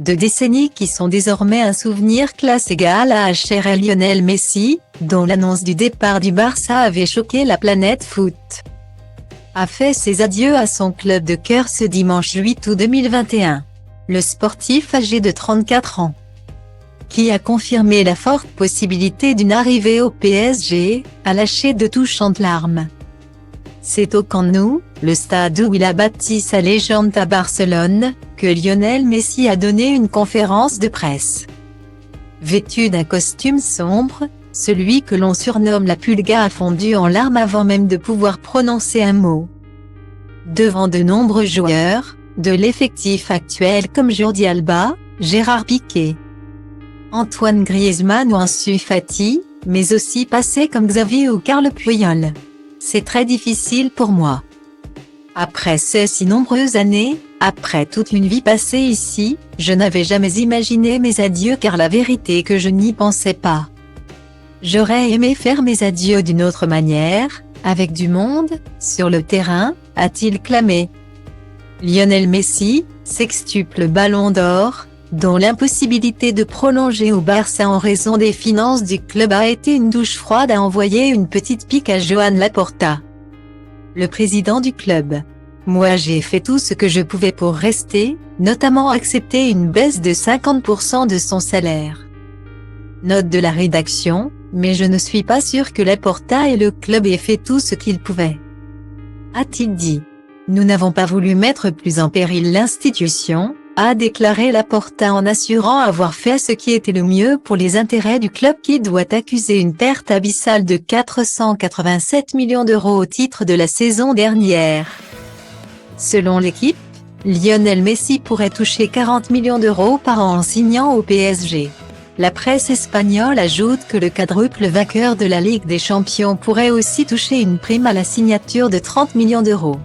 2 décennies qui sont désormais un souvenir classe égale à HR à Lionel Messi, dont l'annonce du départ du Barça avait choqué la planète foot, a fait ses adieux à son club de cœur ce dimanche 8 août 2021. Le sportif âgé de 34 ans, qui a confirmé la forte possibilité d'une arrivée au PSG, a lâché de touchantes larmes. C'est au Camp Nou, le stade où il a bâti sa légende à Barcelone, que Lionel Messi a donné une conférence de presse. Vêtu d'un costume sombre, celui que l'on surnomme la Pulga a fondu en larmes avant même de pouvoir prononcer un mot. Devant de nombreux joueurs, de l'effectif actuel comme Jordi Alba, Gérard Piqué, Antoine Griezmann ou Ansu Fati, mais aussi passés comme Xavi ou Carles Puyol. C'est très difficile pour moi. Après ces si nombreuses années, après toute une vie passée ici, je n'avais jamais imaginé mes adieux car la vérité est que je n'y pensais pas. J'aurais aimé faire mes adieux d'une autre manière, avec du monde, sur le terrain, a-t-il clamé. Lionel Messi, sextuple Ballon d'Or, dont l'impossibilité de prolonger au Barça en raison des finances du club a été une douche froide, a envoyé une petite pique à Joan Laporta, le président du club. Moi j'ai fait tout ce que je pouvais pour rester, notamment accepter une baisse de 50% de son salaire. Note de la rédaction, mais je ne suis pas sûr que Laporta et le club aient fait tout ce qu'ils pouvaient, a-t-il dit. Nous n'avons pas voulu mettre plus en péril l'institution, a déclaré Laporta en assurant avoir fait ce qui était le mieux pour les intérêts du club qui doit accuser une perte abyssale de 487 millions d'euros au titre de la saison dernière. Selon l'équipe, Lionel Messi pourrait toucher 40 millions d'euros par an en signant au PSG. La presse espagnole ajoute que le quadruple vainqueur de la Ligue des Champions pourrait aussi toucher une prime à la signature de 30 millions d'euros.